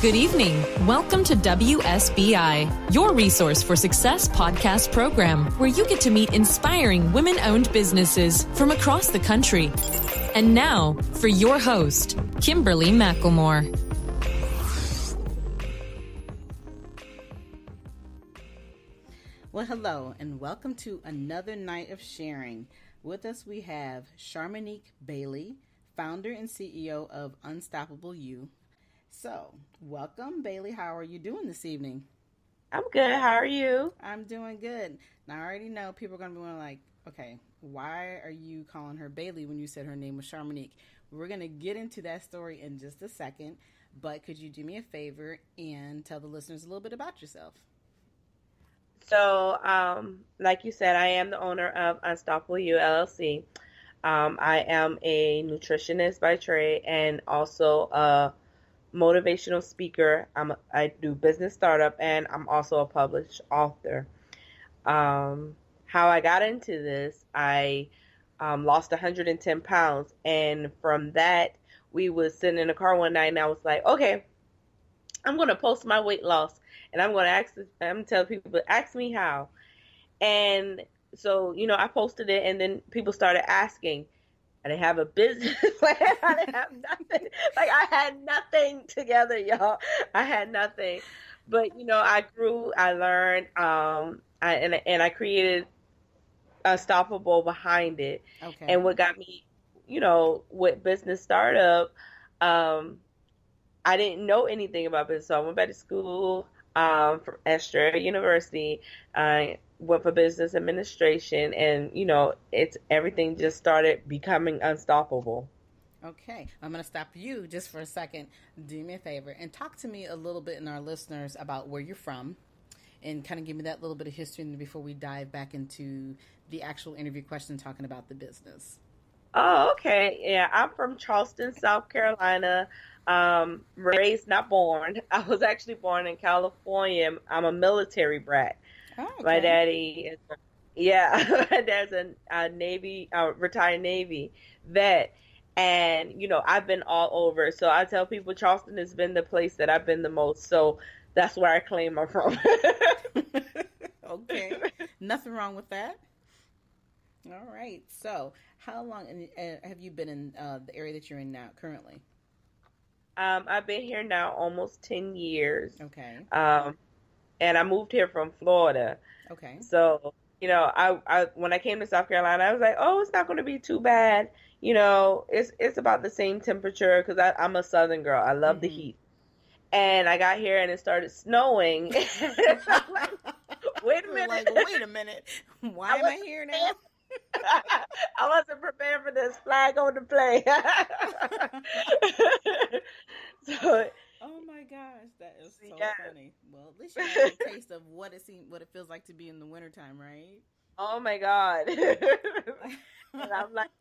Good evening. Welcome to WSBI, your resource for success podcast program, where you get to meet inspiring women-owned businesses from across the country. And now, for your host, Kimberly McElmore. Well, hello, and welcome to another night of sharing. With us, we have Charmanique Bailey, founder and CEO of Unstoppable You. So, welcome, Bailey. How are you doing this evening? I'm good. How are you? I'm doing good. Now, I already know people are going to be like, okay, why are you calling her Bailey when you said her name was Charmanique? We're going to get into that story in just a second, but could you do me a favor and tell the listeners a little bit about yourself? So, like you said, I am the owner of Unstoppable You, LLC. I am a nutritionist by trade and also a motivational speaker. I do business startup, and I'm also a published author. How I got into this, I lost 110 pounds, and from that, we was sitting in the car one night, and I was like, okay, I'm going to post my weight loss, and I'm going to tell people, ask me how. And so, I posted it, and then people started asking. I didn't have a business plan. I didn't have nothing. I had nothing together, y'all. I had nothing. But, I grew, I learned, and I created Unstoppable behind it. Okay. And what got me, with business startup, I didn't know anything about business. So I went back to school from Estra University. I went for business administration, and it's everything just started becoming unstoppable. Okay, I'm going to stop you just for a second. Do me a favor and talk to me a little bit and our listeners about where you're from, and kind of give me that little bit of history before we dive back into the actual interview question talking about the business. Oh, okay. Yeah, I'm from Charleston, South Carolina. Raised, not born. I was actually born in California. I'm a military brat. Oh, okay. My daddy is, my dad's a Navy, retired Navy vet. And, I've been all over. So I tell people Charleston has been the place that I've been the most. So that's where I claim I'm from. Okay. Nothing wrong with that. All right. So how long have you been in the area that you're in now currently? I've been here now almost 10 years. Okay. And I moved here from Florida. Okay. So, I when I came to South Carolina, I was like, oh, it's not going to be too bad. It's about the same temperature because I'm a Southern girl. I love the heat. And I got here and it started snowing. I'm like, wait a minute. Why am I here now? I wasn't prepared for this. Flag on the plane. So, oh my gosh, that is so yeah. funny. Well, at least you have a taste of what it feels like to be in the wintertime, right? Oh my God. And I'm like,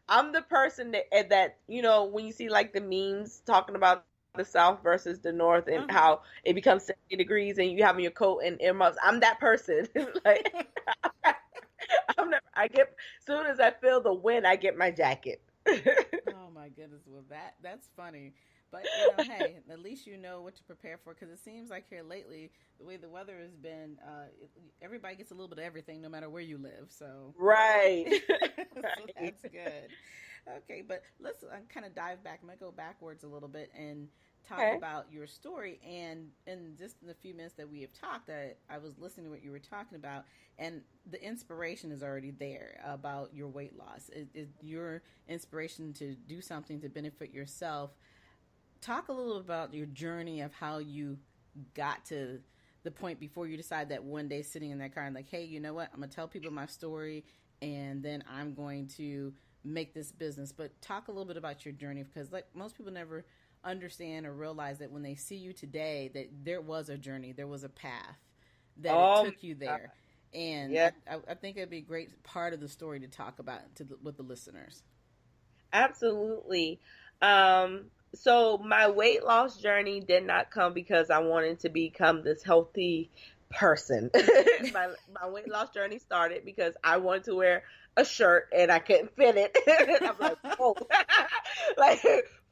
I'm the person that when you see like the memes talking about the South versus the North and how it becomes 70 degrees and you have your coat and earmuffs. I'm that person. As soon as I feel the wind, I get my jacket. Oh my goodness. Well, that's funny. But, hey, at least you know what to prepare for, because it seems like here lately, the way the weather has been, everybody gets a little bit of everything no matter where you live. So Right. So that's good. Okay, but let's kind of dive back. I'm going to go backwards a little bit and talk about your story. And just in the few minutes that we have talked, I was listening to what you were talking about, and the inspiration is already there about your weight loss. Your inspiration to do something to benefit yourself. Talk a little about your journey of how you got to the point before you decide that one day sitting in that car and like, hey, you know what? I'm going to tell people my story and then I'm going to make this business. But talk a little bit about your journey, because like most people never understand or realize that when they see you today, that there was a journey, there was a path that it took you there. And yeah. I think it'd be a great part of the story to talk about with the listeners. Absolutely. So my weight loss journey did not come because I wanted to become this healthy person. my weight loss journey started because I wanted to wear a shirt and I couldn't fit it. I'm like, whoa, like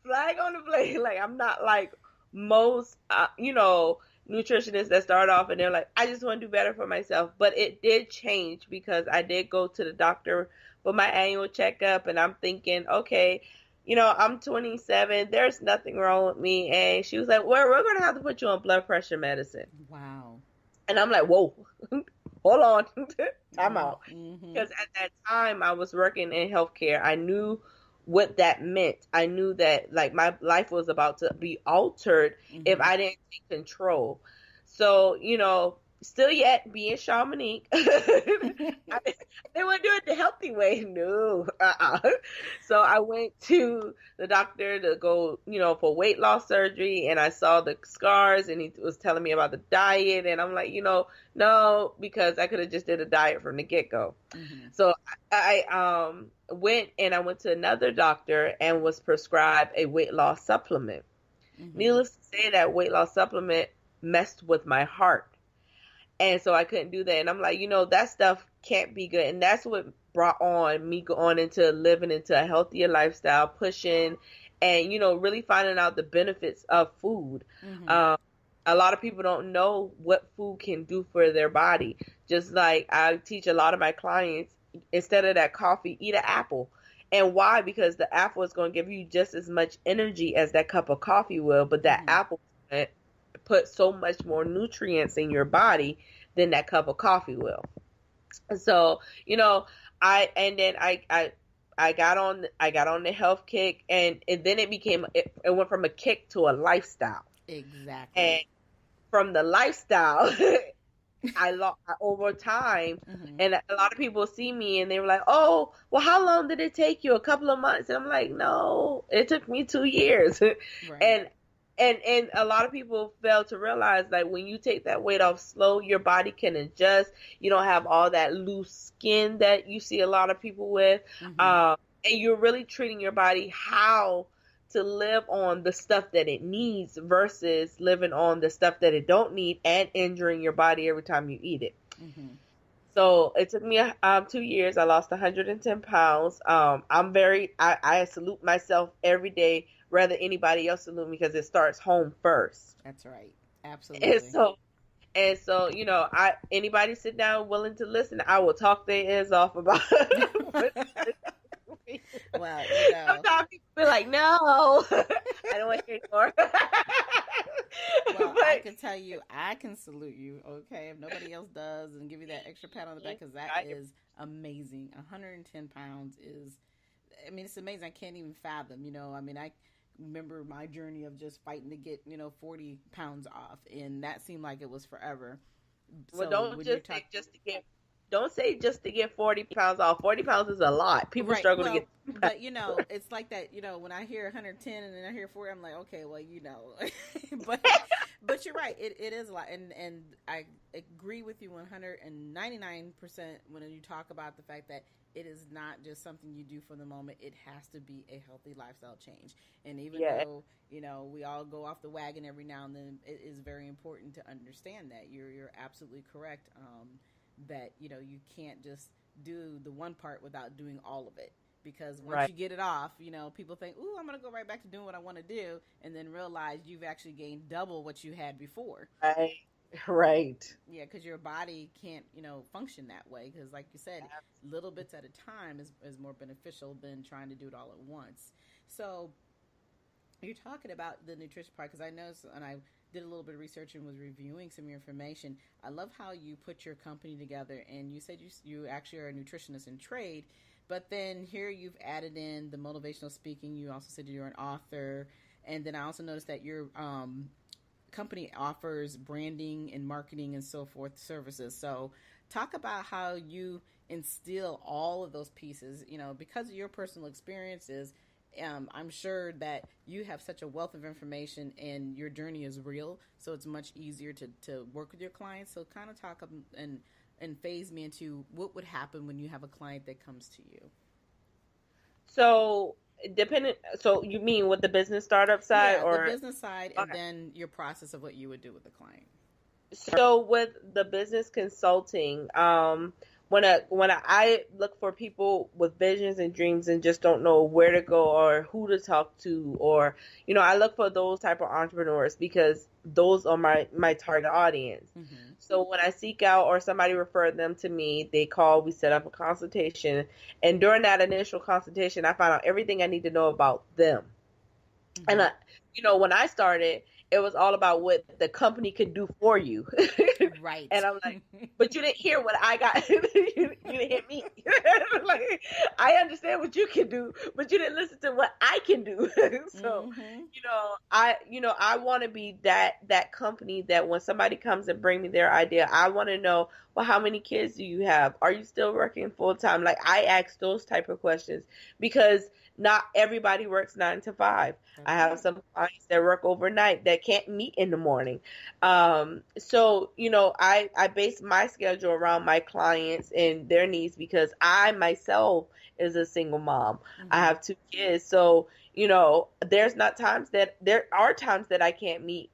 flag on the plane. Like I'm not like most, nutritionists that start off and they're like, I just want to do better for myself. But it did change because I did go to the doctor for my annual checkup, and I'm thinking, okay, I'm 27. There's nothing wrong with me. And she was like, well, we're going to have to put you on blood pressure medicine. Wow. And I'm like, whoa, hold on, time out. Mm-hmm. Because at that time I was working in healthcare. I knew what that meant. I knew that like my life was about to be altered if I didn't take control. So, still yet being Charmanique, I didn't want to do it the healthy way. No. So I went to the doctor to go, for weight loss surgery, and I saw the scars, and he was telling me about the diet, and I'm like, no, because I could have just did a diet from the get-go. Mm-hmm. So I went to another doctor and was prescribed a weight loss supplement. Mm-hmm. Needless to say, that weight loss supplement messed with my heart. And so I couldn't do that. And I'm like, that stuff can't be good. And that's what brought on me going into living into a healthier lifestyle, pushing and, really finding out the benefits of food. Mm-hmm. A lot of people don't know what food can do for their body. Just like I teach a lot of my clients, instead of that coffee, eat an apple. And why? Because the apple is going to give you just as much energy as that cup of coffee will, but that apple put so much more nutrients in your body than that cup of coffee will. So, I got on the health kick, and then it went from a kick to a lifestyle. Exactly. And from the lifestyle, I lost over time. Mm-hmm. And a lot of people see me and they were like, oh, well, how long did it take you? A couple of months? And I'm like, no, it took me 2 years. Right. And a lot of people fail to realize that when you take that weight off slow, your body can adjust. You don't have all that loose skin that you see a lot of people with. Mm-hmm. And you're really treating your body how to live on the stuff that it needs versus living on the stuff that it don't need and injuring your body every time you eat it. Mm-hmm. So it took me 2 years. I lost 110 pounds. I salute myself every day, rather anybody else salute me, because it starts home first. That's right. Absolutely. And so, anybody sit down willing to listen, I will talk their ears off about it. Well, sometimes people be like, no, I don't want to hear more. Well, I can tell you, I can salute you, okay, if nobody else does, and give you that extra pat on the back, because that is amazing. 110 pounds is, it's amazing. I can't even fathom, I remember my journey of just fighting to get, 40 pounds off, and that seemed like it was forever. Well, don't say just to get 40 pounds off. 40 pounds is a lot. People struggle to get. But it's like that. When I hear 110 and then I hear 40, I'm like, okay, well, but you're right. It is a lot, and I agree with you 199% when you talk about the fact that it is not just something you do for the moment. It has to be a healthy lifestyle change. And even though we all go off the wagon every now and then, it is very important to understand that you're absolutely correct. That you can't just do the one part without doing all of it, because once you get it off, people think, ooh, I'm gonna go right back to doing what I want to do, and then realize you've actually gained double what you had before. Right. Yeah, because your body can't function that way, because like you said, little bits at a time is more beneficial than trying to do it all at once. So you're talking about the nutrition part, because I know, and I did a little bit of research and was reviewing some of your information. I love how you put your company together, and you said you actually are a nutritionist in trade, but then here you've added in the motivational speaking. You also said you're an author, and then I also noticed that your company offers branding and marketing and so forth services. So talk about how you instill all of those pieces, because of your personal experiences. I'm sure that you have such a wealth of information and your journey is real, so it's much easier to work with your clients. So kind of talk and phase me into what would happen when you have a client that comes to you. So you mean with the business startup side? Or the business side, and then your process of what you would do with the client. So with the business consulting, I look for people with visions and dreams and just don't know where to go or who to talk to, or I look for those type of entrepreneurs because those are my target audience. Mm-hmm. So when I seek out or somebody referred them to me, they call, we set up a consultation, and during that initial consultation, I find out everything I need to know about them. Mm-hmm. And when I started, it was all about what the company could do for you. Right. And I'm like, but you didn't hear what I got. You didn't hear me. Like, I understand what you can do, but you didn't listen to what I can do. So, Mm-hmm. I want to be that company that when somebody comes and bring me their idea, I want to know, well, how many kids do you have? Are you still working full time? Like, I ask those type of questions because not everybody works 9 to 5. That's I have right. some clients that work overnight that can't meet in the morning. So, I base my schedule around my clients and their needs because I myself is a single mom. Mm-hmm. I have 2 kids. So, there are times that I can't meet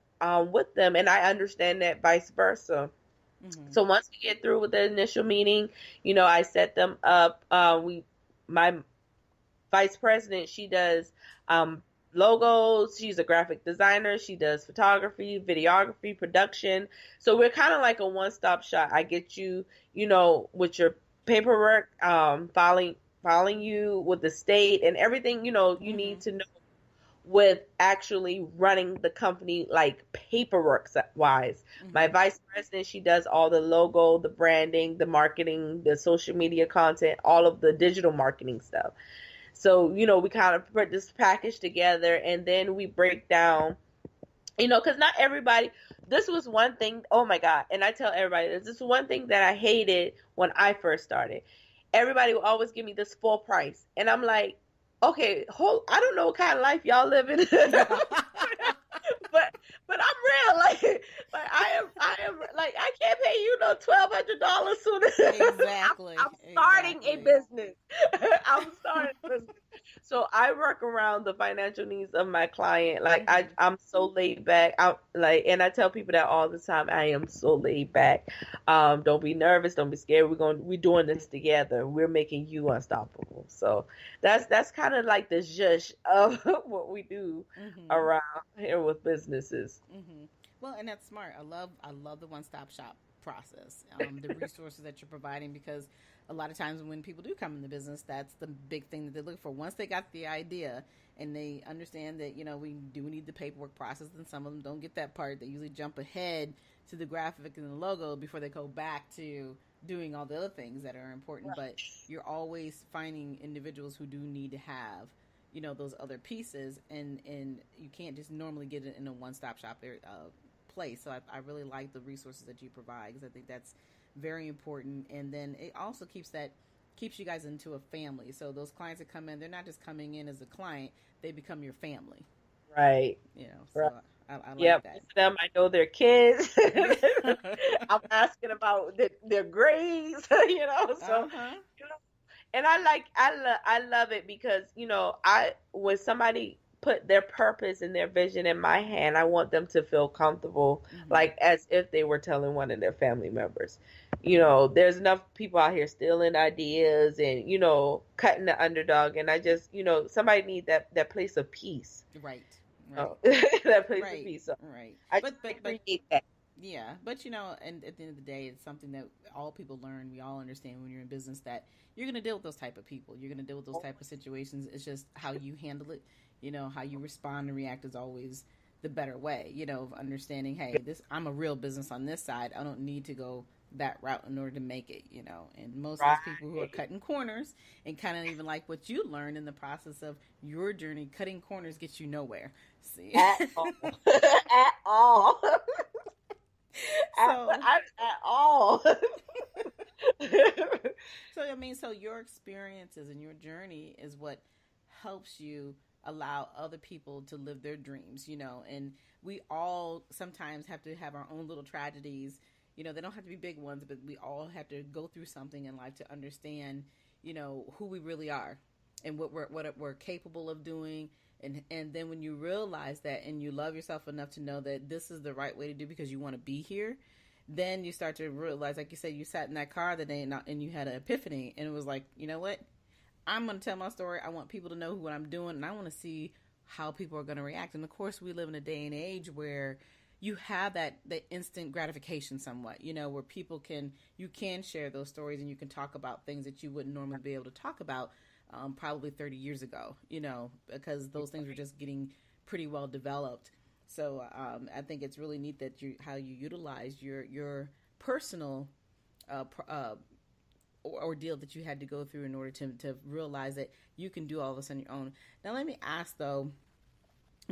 with them, and I understand that vice versa. Mm-hmm. So once we get through with the initial meeting, I set them up. My vice president, she does logos. She's a graphic designer. She does photography, videography, production. So we're kind of like a one-stop shop. I get you, with your paperwork, filing you with the state and everything, you Mm-hmm. need to know with actually running the company, like paperwork wise. Mm-hmm. My vice president, she does all the logo, the branding, the marketing, the social media content, all of the digital marketing stuff. So, we kind of put this package together and then we break down, because not everybody, this was one thing, oh my God. And I tell everybody, this is one thing that I hated when I first started. Everybody will always give me this full price. And I'm like, okay, I don't know what kind of life y'all living. But I'm real, like I am like, I can't pay you no $1,200 soon. Exactly. I'm starting Exactly. a business. I'm starting a business. So I work around the financial needs of my client. Like Mm-hmm. I'm so laid back. And I tell people that all the time. I am so laid back. Don't be nervous. Don't be scared. We're doing this together. We're making you unstoppable. So that's kind of like the zhush of what we do Mm-hmm. around here with businesses. Mm-hmm. Well, and that's smart. I love the one-stop shop process. The resources that you're providing, because a lot of times when people do come in the business, that's the big thing that they look for. Once they got the idea and they understand that we do need the paperwork process, and some of them don't get that part. They usually jump ahead to the graphic and the logo before they go back to doing all the other things that are important. But you're always finding individuals who do need to have those other pieces, and you can't just normally get it in a one-stop shop place. So I really like the resources that you provide, because I think that's very important. And then it also keeps you guys into a family. So those clients that come in, they're not just coming in as a client, they become your family. Right. So right. I like Yep. that. Most of them, I know their kids. I'm asking about their grades, So, Uh-huh. and I love it because, when somebody put their purpose and their vision in my hand, I want them to feel comfortable, Mm-hmm. like as if they were telling one of their family members. There's enough people out here stealing ideas and, cutting the underdog. And I just, somebody need that place of peace. Right. That place Right. of peace. So Right. I But create that. yeah, but and at the end of the day, it's something that all people learn. We all understand when you're in business that you're going to deal with those type of people. You're going to deal with those type of situations. It's just how you handle it. How you respond and react is always the better way. Of understanding, hey, I'm a real business on this side. I don't need to go that route in order to make it. And most of those people who are cutting corners, and kind of even like what you learned in the process of your journey, cutting corners gets you nowhere. See, At all. At all. So, at all. So your experiences and your journey is what helps you allow other people to live their dreams, and we all sometimes have to have our own little tragedies. They don't have to be big ones, but we all have to go through something in life to understand, who we really are and what we're capable of doing. And then when you realize that and you love yourself enough to know that this is the right way to do because you want to be here, then you start to realize, like you said, you sat in that car that day and you had an epiphany, and it was like, you know what? I'm going to tell my story. I want people to know what I'm doing, and I want to see how people are going to react. And of course, we live in a day and age where you have that instant gratification somewhat, where you can share those stories and you can talk about things that you wouldn't normally be able to talk about probably 30 years ago, because those things were just getting pretty well developed. So I think it's really neat that how you utilize your personal ordeal that you had to go through in order to realize that you can do all this on your own. Now, let me ask though,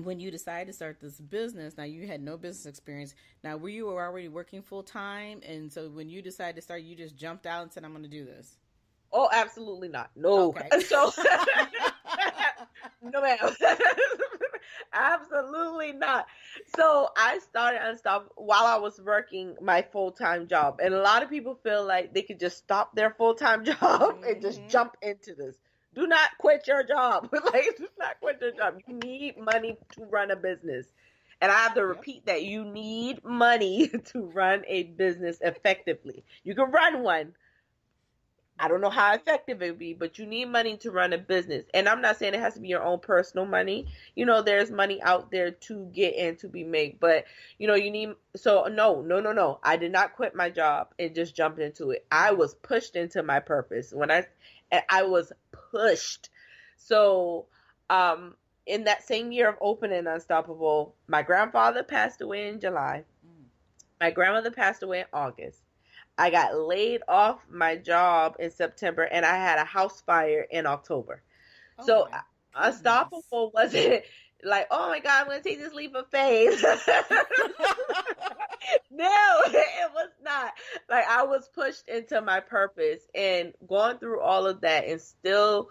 when you decided to start this business, now you had no business experience. Now, were you already working full time? And so when you decided to start, you just jumped out and said, I'm going to do this. Oh, absolutely not. No. Okay. So, no, ma'am. Absolutely not. So I started Unstoppable while I was working my full-time job. And a lot of people feel like they could just stop their full-time job and just jump into this. Do not quit your job. Like, do not quit your job. You need money to run a business. And I have to repeat that. You need money to run a business effectively. You can run one. I don't know how effective it would be, but you need money to run a business. And I'm not saying it has to be your own personal money. There's money out there to get and to be made. But, you need, so no. I did not quit my job and just jumped into it. I was pushed into my purpose. I was pushed. So, in that same year of opening Unstoppable, my grandfather passed away in July. My grandmother passed away in August. I got laid off my job in September, and I had a house fire in October. So Unstoppable wasn't like, oh my God, I'm going to take this leap of faith. No, it was not. Like, I was pushed into my purpose, and going through all of that and still,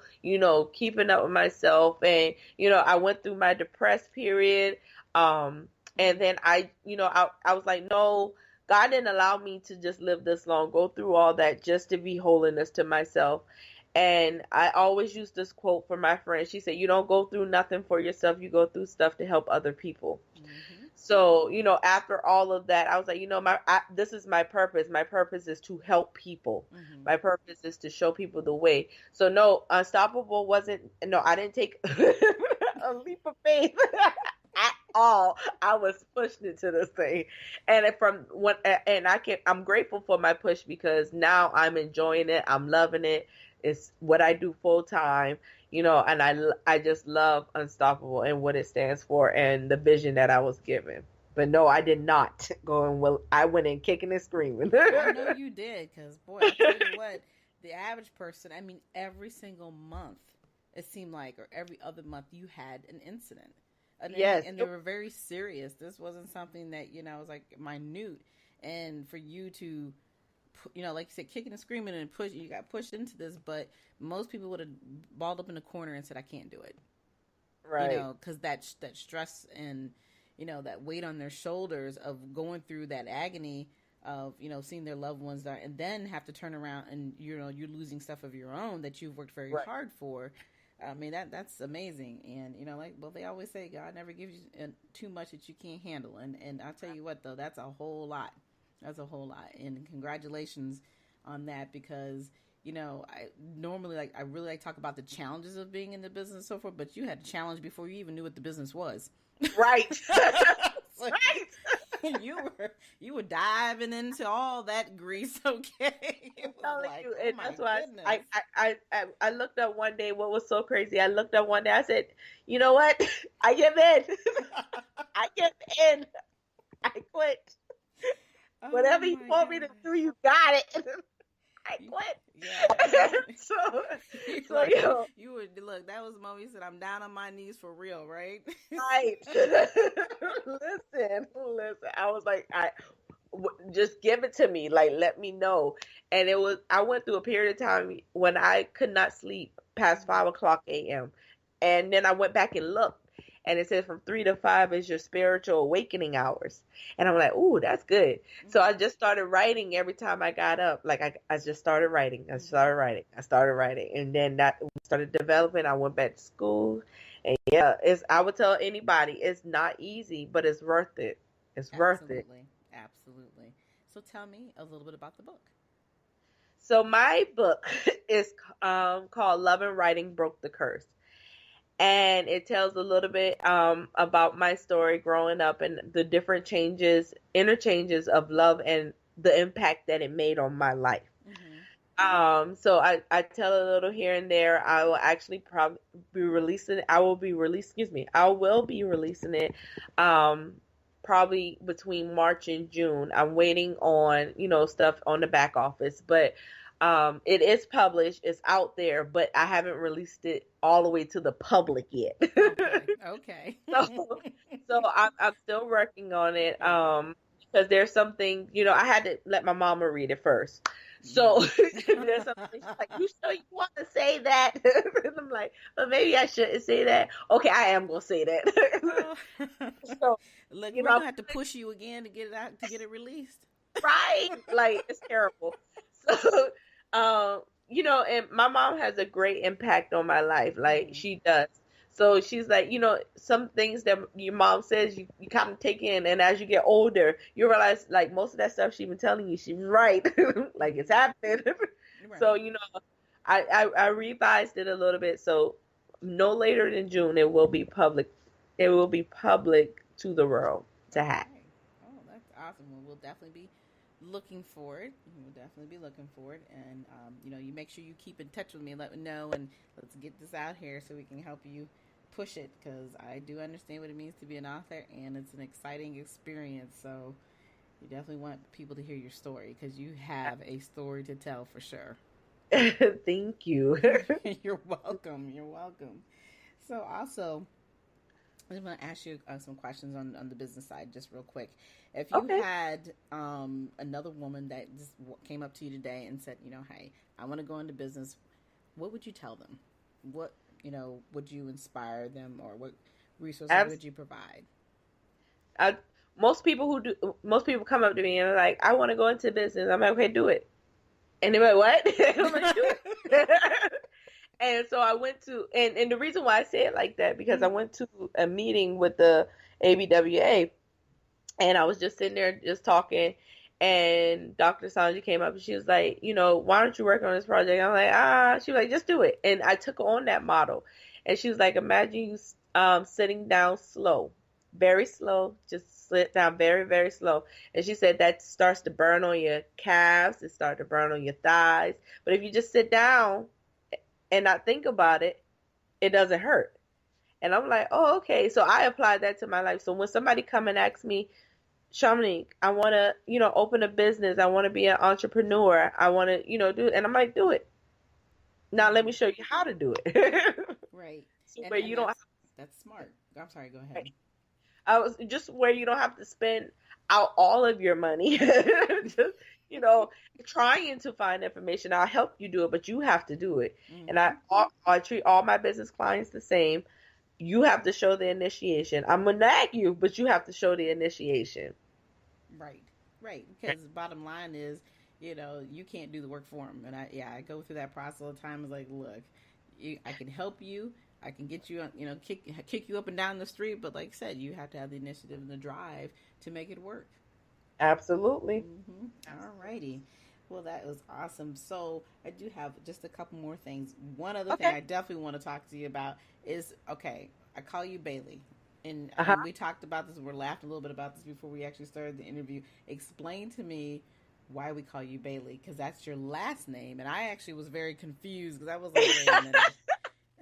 keeping up with myself. And, I went through my depressed period. And then I was like, no, God didn't allow me to just live this long, go through all that just to be holiness to myself. And I always use this quote from my friend. She said, you don't go through nothing for yourself. You go through stuff to help other people. Mm-hmm. So, after all of that, I was like, this is my purpose. My purpose is to help people. Mm-hmm. My purpose is to show people the way. So no, Unstoppable I didn't take a leap of faith. At all. I was pushed into this thing, and I'm grateful for my push, because now I'm enjoying it. I'm loving it. It's what I do full time, and I just love Unstoppable and what it stands for and the vision that I was given. But no, I did not go and I went in kicking and screaming. I know you did, because boy, I tell you what, the average person, I mean, every single month it seemed like, or every other month, you had an incident. Yes. And they were very serious. This wasn't something that, was like minute. And for you to, like you said, kicking and screaming and you got pushed into this, but most people would have balled up in the corner and said, I can't do it. Right. Because that stress and, that weight on their shoulders of going through that agony of, seeing their loved ones die, and then have to turn around and, you're losing stuff of your own that you've worked very hard for. I mean, that's amazing. And, they always say God never gives you too much that you can't handle. And I'll tell you what, though, that's a whole lot. That's a whole lot. And congratulations on that, because, I normally I really talk about the challenges of being in the business and so forth, but you had a challenge before you even knew what the business was. Right. Right. You were diving into all that grease, okay? I'm telling you, and that's why I looked up one day. What was so crazy? I looked up one day. I said, you know what? I give in. I give in. I quit. Whatever you want me to do, you got it. I quit. Yeah. so you would look. That was the moment you said, "I'm down on my knees for real," right? Right. Listen. I was like, just give it to me. Like, let me know. And I went through a period of time when I could not sleep past 5:00 a.m. And then I went back and looked, and it says from 3 to 5 is your spiritual awakening hours. And I'm like, ooh, that's good. Mm-hmm. So I just started writing every time I got up. Like I just started writing. I started writing. And then that started developing. I went back to school. And yeah, I would tell anybody, it's not easy, but it's worth it. It's worth it. Absolutely. So tell me a little bit about the book. So my book is called Love and Writing Broke the Curse. And it tells a little bit about my story growing up and the different interchanges of love and the impact that it made on my life. So I tell a little here and there. I will actually probably be releasing. I will be releasing it probably between March and June. I'm waiting on stuff on the back office, but it is published. It's out there, but I haven't released it all the way to the public yet. Okay. So I'm still working on it. Because there's something, I had to let my mama read it first. So there's something she's like, you sure you want to say that? And I'm like, well, maybe I shouldn't say that. Okay, I am gonna say that. So look, we're gonna have to push you again to get it out, to get it released. Right? Like, it's terrible. So, and my mom has a great impact on my life. Like, she does. So she's like, some things that your mom says you kind of take in, and as you get older, you realize like most of that stuff she's been telling you, she's right. Like, it's happening. Right. So I revised it a little bit. So no later than June, it will be public. It will be public to the world to have. Oh, that's awesome. Well, we'll definitely be looking for it. And you make sure you keep in touch with me and let me know, and let's get this out here so we can help you push it, because I do understand what it means to be an author, and it's an exciting experience. So you definitely want people to hear your story, because you have a story to tell for sure. Thank you. You're welcome. So also, I just want to ask you some questions on the business side, just real quick. If you had another woman that just came up to you today and said, hey, I want to go into business, what would you tell them? What, would you inspire them, or what resources would you provide? Most people come up to me and are like, I want to go into business. I'm like, okay, do it. And they're like, what? I'm like, do it. And so I went to, and the reason why I say it like that, because I went to a meeting with the ABWA, and I was just sitting there just talking, and Dr. Sanji came up and she was like, why don't you work on this project? I'm like, she was like, just do it. And I took on that model. And she was like, imagine you sitting down slow, very slow, just sit down very, very slow. And she said that starts to burn on your calves, it starts to burn on your thighs. But if you just sit down and not think about it, it doesn't hurt. And I'm like, oh, okay. So I applied that to my life. So when somebody come and ask me, Charmanique, I want to, open a business. I want to be an entrepreneur. I want to, do it. And I'm like, do it. Now let me show you how to do it. Right. So where you don't. That's smart. I'm sorry. Go ahead. Right. I was just where you don't have to spend out all of your money. Just, trying to find information. I'll help you do it, but you have to do it. Mm-hmm. And I treat all my business clients the same. You have to show the initiation. I'm going to nag you, but you have to show the initiation. Right. Because the bottom line is, you can't do the work for them. And I go through that process all the time. It's like, look, I can help you. I can get you, kick you up and down the street. But like I said, you have to have the initiative and the drive to make it work. Absolutely. Mm-hmm. All righty. Well, that was awesome. So I do have just a couple more things. One other thing I definitely want to talk to you about is, I call you Bailey. And we talked about this. We laughed a little bit about this before we actually started the interview. Explain to me why we call you Bailey, because that's your last name. And I actually was very confused, because I was like, wait a minute.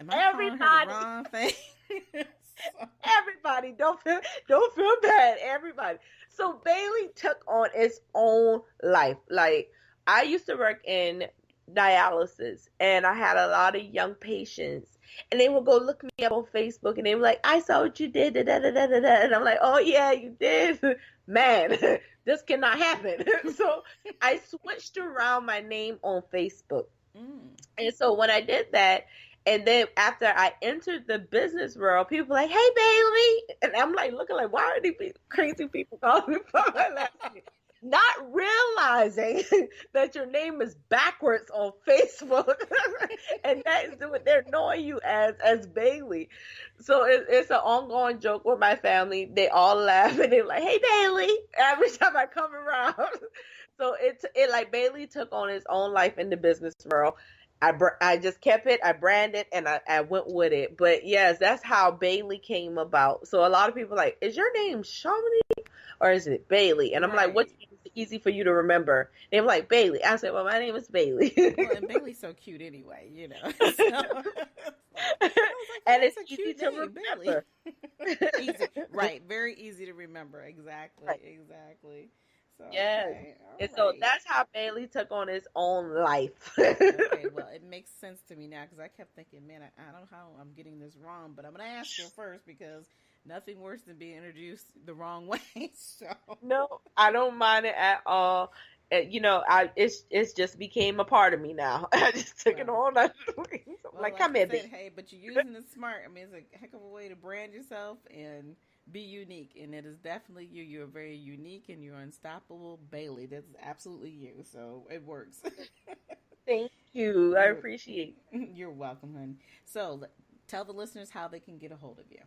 Am I calling her the wrong thing? Everybody, don't feel bad. Everybody. So Bailey took on its own life. Like, I used to work in dialysis, and I had a lot of young patients, and they would go look me up on Facebook, and they were like, I saw what you did, da, da, da, da, da, da. And I'm like, oh yeah, you did. Man, this cannot happen. So I switched around my name on Facebook. And so when I did that, and then after I entered the business world, people were like, hey, Bailey. And I'm like, looking like, why are these crazy people calling me by my last name? Not realizing that your name is backwards on Facebook. And that is what they're knowing you as Bailey. So it's an ongoing joke with my family. They all laugh, and they're like, hey, Bailey, every time I come around. So it like Bailey took on its own life in the business world. I just kept it, I branded, and I went with it. But yes, that's how Bailey came about. So a lot of people are like, is your name Charmanique or is it Bailey? And I'm like, what's easy for you to remember? And I'm like, Bailey. I said, well, my name is Bailey. Well, and Bailey's so cute anyway, you know. So, and it's easy to remember. Easy, right? Very easy to remember. Exactly. Right. Exactly. So, yes. Okay, and so that's how Bailey took on his own life. Okay, well, it makes sense to me now because I kept thinking, man, I don't know how I'm getting this wrong, but I'm going to ask her first because nothing worse than being introduced the wrong way. So no, I don't mind it at all. You know, it's just became a part of me now. I just took it on. Like, come here, baby. Hey, but you're using it smart. I mean, it's a heck of a way to brand yourself and be unique, and it is definitely you. You're very unique, and you're unstoppable, Bailey. That's absolutely you. So it works. Thank you. I appreciate it. You're welcome, hon. So tell the listeners how they can get a hold of you.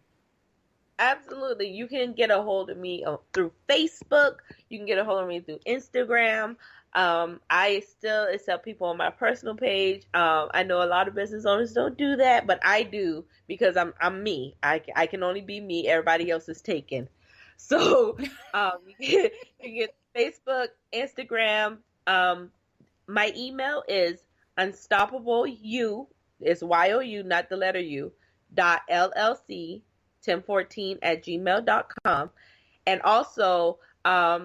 Absolutely. You can get a hold of me through Facebook. You can get a hold of me through Instagram. I still accept people on my personal page. I know a lot of business owners don't do that, but I do because I'm me. I can only be me. Everybody else is taken. So you can get Facebook, Instagram. My email is unstoppableu. It's YOU, not the letter U. .llc 1014@gmail.com. And also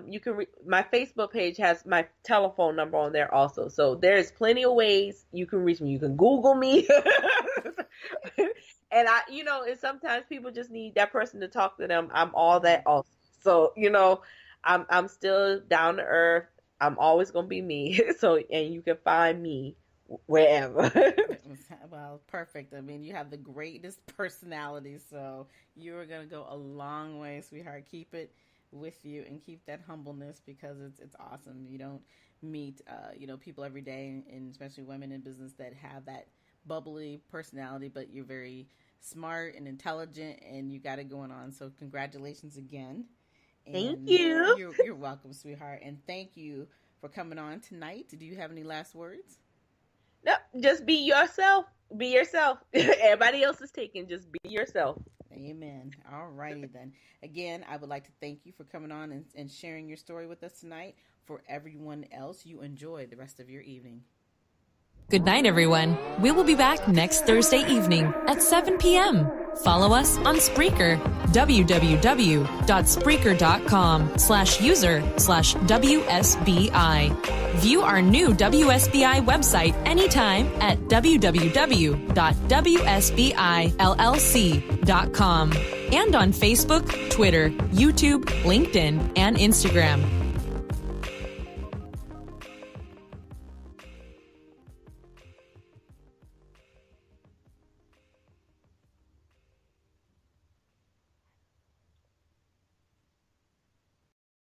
you can my Facebook page has my telephone number on there also. So there's plenty of ways you can reach me. You can Google me. And and sometimes people just need that person to talk to them. I'm all that also. So, I'm still down to earth. I'm always going to be me. So, and you can find me wherever. Well, perfect. I mean, you have the greatest personality, so you're going to go a long way, sweetheart. Keep it with you and keep that humbleness because it's awesome. You don't meet, people every day, and especially women in business that have that bubbly personality, but you're very smart and intelligent and you got it going on. So congratulations again. Thank you. You're welcome, sweetheart. And thank you for coming on tonight. Do you have any last words? No, just be yourself. Be yourself. Everybody else is taken. Just be yourself. Amen. All righty then. Again, I would like to thank you for coming on and sharing your story with us tonight. For everyone else, you enjoy the rest of your evening. Good night, everyone. We will be back next Thursday evening at 7 p.m. Follow us on Spreaker, www.spreaker.com/user/WSBI. View our new WSBI website anytime at www.wsbillc.com and on Facebook, Twitter, YouTube, LinkedIn, and Instagram.